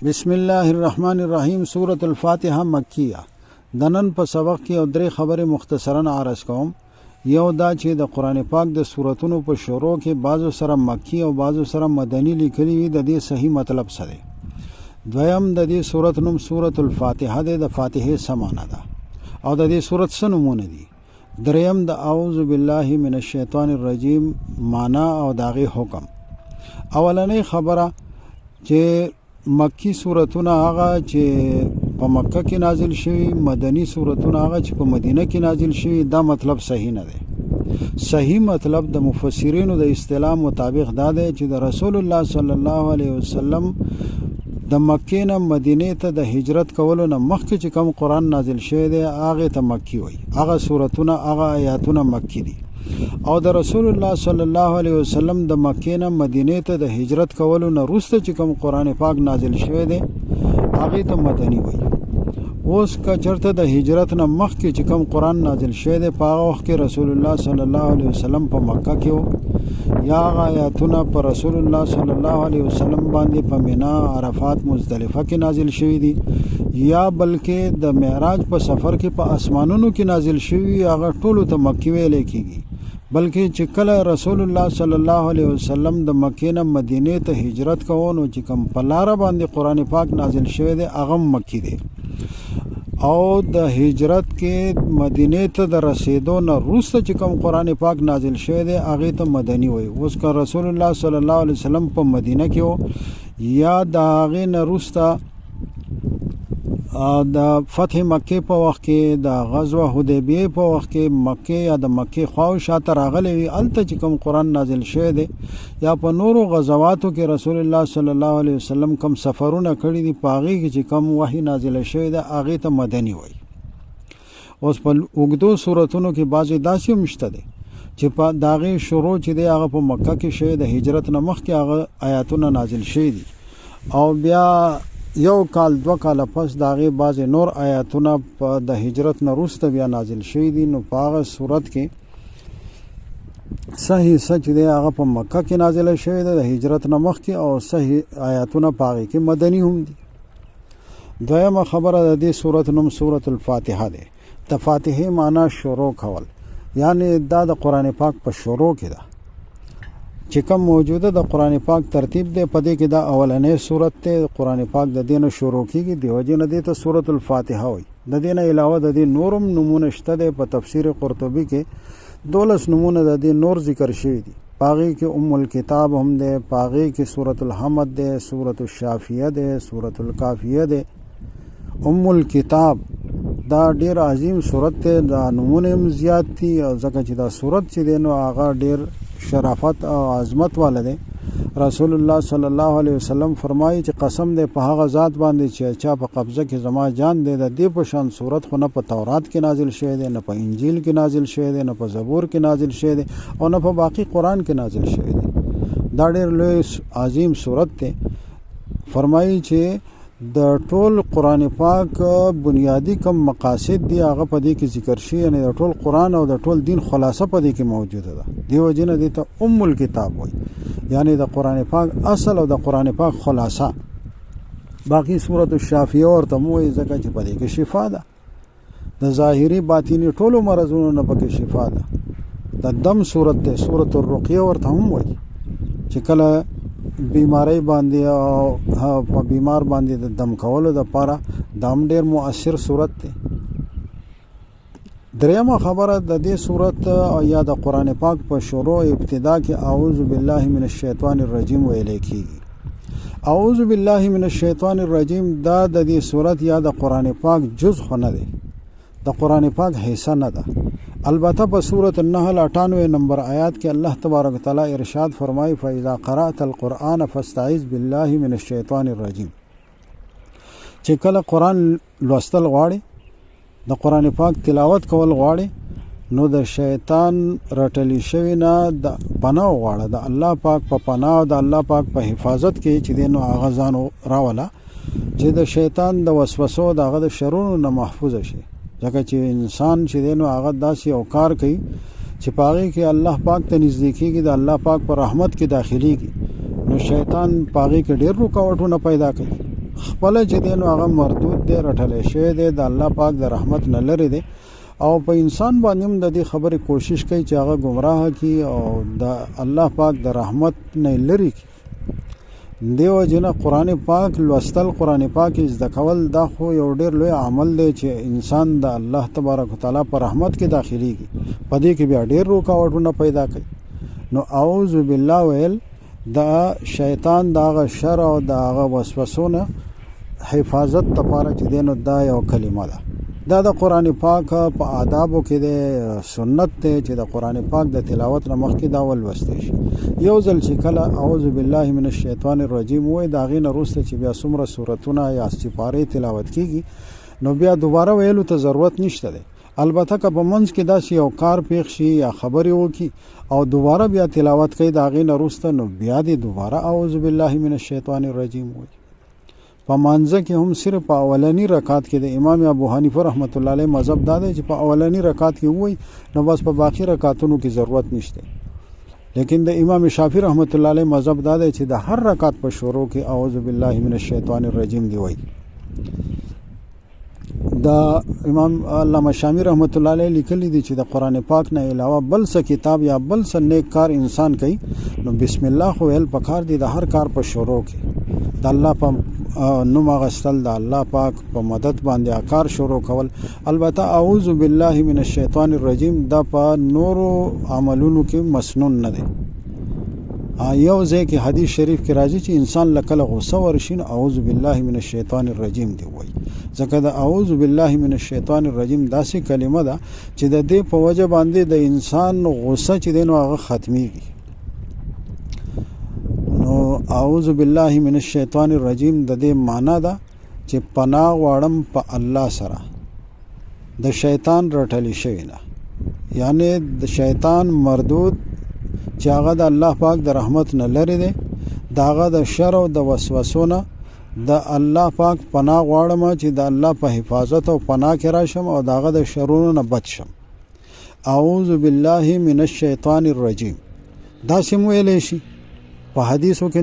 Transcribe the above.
بسم الله الرحمن الرحیم سورة الفاتحه مکیه. د نن په سبق کې او درې خبرې مختصرا عرض کوم. یو دا چې د قرآن پاک د سورتونو په شروع کې بعضو سره مکی او بعضو سره مدنی لیکلي وي، د دې صحیح مطلب څه دی. دویم د دې سورت نوم سورة الفاتحه دی، د فاتحه څه معنی ده او د دې سورت څه نومونه دي. دریم د اعوذ بالله من الشیطان الرجیم معنی او د هغې حکم. اولنۍ خبره چې مکی صورتونه هغه چې په مکه کې نازل شوي، مدنی صورتونه هغه چې په مدینه کې نازل شوي، دا مطلب صحیح نه دی. صحیح مطلب د مفسرینو د اصطلاح مطابق دا دی چې د رسول الله صلی الله علیه وسلم د مکې نه مدینې ته د هجرت کولو نه مخکې چې کوم قرآن نازل شوی دی هغې ته مکی وایي. هغه صورتونه هغه آیاتونه مکی دي. او د رسول الله صلی الله علیه وسلم د مکې نه مدینې ته د هجرت کولو نه وروسته چې کوم قرآن پاک نازل شوی دی هغې ته مدني وایي. اوس که چېرته د هجرت نه مخکې چې کوم قرآن نازل شوی دی په هغه وخت کې رسول الله صلی الله علیه وسلم په مکه کې و، یا هغه آیاتونه په رسول الله صلی الله علیه وسلم باندې په مینا، عرفات، مزدلفه کې نازل شوي دي، یا بلکې د معراج په سفر کې په اسمانونو کې نازل شوي، هغه ټولو ته مکی ویلی کېږي. بلکې چې کله رسول الله صلی الله علیه وسلم د مکې نه مدینې ته هجرت کوو نو چې کوم په لاره باندې قرآن پاک نازل شوی دی هغه مکی دی. او د هجرت کې مدینې ته د رسیدو نه وروسته چې کوم قرآن پاک نازل شوی دی هغې ته مدني وایي. اوس که رسول الله صلی الله علیه وسلم په مدینه کې و، یا د هغې نه وروسته د فتح مکې په وخت کې، د غزوه حدیبیې په وخت کې مکې یا د مکې خواو شاته راغلی وي، هلته چې کوم قرآن نازل شوی دی، یا په نورو غزواتو کې رسول الله صلی الله علیه وسلم کوم سفرونه کړي دي په هغې کې چې کوم وحی نازله شوی دی هغې ته مدني وایي. اوس په اوږدو صورتونو کې بعضې داسې هم شته دی چې په د هغې شروع چې دی هغه په مکه کې شوی، د هجرت نه مخکې هغه آیاتونه نازل شوي دي، او بیا یو کال دوه کاله پس د هغې بعضې نور آیاتونه په د هجرت نه وروسته بیا نازل شوي دي. نو په هغه صورت کې صحیح حصه چې دی هغه په مکه کې نازله شوی دی د هجرت نه مخکې، او صحیح آیاتونه په هغې کې مدني هم دي. دویمه خبره د دې صورت نوم سورة الفاتحه دی. د فاتحې معنا شروع کول، یعنی دا د قرآن پاک په شروع کې ده چې کوم موجوده د قرآن پاک ترتیب دی په دې کې دا اولنۍ صورت دی. قرآن پاک د دې نه شروع کېږي، د وجې نه دې ته سورة الفاتحه وایي. د دې نه علاوه د دې نورم نومونه شته دی. په تفسیر قرطبي کې 12 نومونه د دې نور ذکر شوي دي. په هغې کې ام الکتاب هم دی، په هغې کې سورة الحمد دی، سورة الشافیه دی، سورة الکافیه دی. ام الکتاب دا ډیر عظیم صورت دی، دا نومونه هم زیات دي، او ځکه چې دا صورت چې دی نو هغه ډیر شرافت او عظمت والا دی. رسول الله صلی الله علیه وسلم فرمایي چې قسم دی په هغه ذات باندې چې چا په قبضه کې زما جان دی، د دې په شان صورت خو نه په تورات کې نازل شوی دی، نه په انجیل کې نازل شوی دی، نه په زبور کې نازل شوی دی، او نه په باقي قرآن کې نازل شوی دی. دا ډیر لوی عظیم صورت دی. فرمایي چې د ټول قرآن پاک بنیادی کم مقاصد دی هغه په دې کې ذکر شي، یعنی د ټول قرآن او د ټول دین خلاصه په دې کې موجوده ده. دیو جن دې ته ام الکتاب وایي، یعنی د قرآن پاک اصل او د قرآن پاک خلاصه. باقی سورة الشافیه ورته وایي ځکه چې په دې کې شفا ده، د ظاهري باطینی ټولو مرضونو نه پکې شفا ده. د دم صورت ده، سورة الرقیه ورته هم وایي چې کله بیماری باندې او په بیمار باندې د دم کولو دپاره دم ډیر مؤثر صورت دی. دریمه خبره د دې صورت یا د قرآن پاک په شروع ابتدا کې اعوذ بالله من الشیطان الرجیم ویلی کېږي. اعوذ بالله من الشیطان الرجیم دا د دې صورت یا د قرآن پاک جز خو نه دی، د قرآن پاک حصہ نه ده. البته په سورة النحل 98 نمبر آیات کې الله تبارک وتعالی ارشاد فرمایي فاذا قرأت القرآن فاستعذ بالله من الشیطان الرجیم. چې کله قرآن لوستل غواړي، د قرآن پاک تلاوت کول غواړي، نو د شیطان رټلی شوی نه د پناه غواړه، د الله پاک په پناه او د الله پاک په حفاظت کې چې دی نو هغه ځان راوله چې د شیطان د وسوسو د هغه د شرونو نه محفوظ شي. ځکه چې انسان چې دی نو هغه داسې یو کار کوي چې په هغې کې الله پاک ته نږدې کېږي، د الله پاک په رحمت کې داخلېږي، نو شیطان په هغې کې ډېر رکاوټونه پیدا کوي. خپل چې دی نو هغه مردود دی، رټلی شوی دی، د الله پاک د رحمت نه لرې دی، او په انسان باندې هم د دې خبرې کوشش کوي چې هغه ګمراه کړي او د الله پاک د رحمت نه لرې کړي. دیو جنا قرآن پاک لوستل، قرآن پاک زده کول دا خو یو ډیر لوی عمل دی چې انسان د الله تبارک وتعالى په رحمت کې داخليږي، په دې کې بیا ډیر رکاوټونه پیدا کوي. نو اعوذ بالله ویل دا شیطان داغه شر او داغه وسوسونه حفاظت لپاره چې دینو دا یو کلمه ده. دا د قرآن پاک په آدابو کې د سنت ته چې د قرآن پاک د تلاوت نه مخکې دا ولوستل شي. یو ځل چې کله اعوذ بالله من الشیطان الرجیم وای دا غي نه وروسته چې بیا څومره سورتونه یا سپارې تلاوت کیږي نو بیا دوباره ویلو ته ضرورت نشته ده. البته که په منځ کې داسې یو کار پیښ شي یا خبرې وکي او دوباره بیا تلاوت کوي دا غي نه وروسته نو بیا دې دوباره اعوذ بالله من الشیطان الرجیم وای. په مانځه کې هم صرف په اولنی رکعت کې د امام ابو حنیفه رحمت الله علیه مذهب دا دی چې په اولنی رکعت کې وای نو بس په باقی رکعاتونو کې ضرورت نشته. لیکن د امام شافعی رحمت الله علیه مذهب دا دی چې د هر رکعت په شروع کې اعوذ بالله من الشیطان الرجیم دی وای. دا امام علامه شامی رحمت الله علیه لیکلی دی چې د قران پاک نه علاوه بل څه کتاب یا بل څه نیک کار انسان کوي نو بسم الله خو ویل پکار دی د هر کار په شروع کې د الله په نوم غستل، د الله پاک په مدد باندې کار شروع کول. البته اعوذ بالله من الشیطان الرجیم دا په نورو عملونو کې مسنون نه دی. یو ځای کې حدیث شریف کې راځي چې انسان لکه غوسه ورشین اعوذ بالله من الشیطان الرجیم دی وای. ځکه دا اعوذ بالله من الشیطان الرجیم داسې کلمه ده چې د دې په وجه باندې د انسان غوسه چې دینو هغه ختميږي. نو اعوذ بالله من الشیطان الرجیم د دې معنا ده چې پناه غواړم په الله سره د شیطان رټلی شوی نه، یعنی د شیطان مردود چې هغه د الله پاک د رحمت نه لري دی، داغه د شر او د وسوسو نه د الله پاک پناه غواړم چې د الله په حفاظت او پناه کې راشم او داغه د شرونو نه بچ شم. اعوذ بالله من الشیطان الرجیم دا سم ویلې شي په حدیثو کې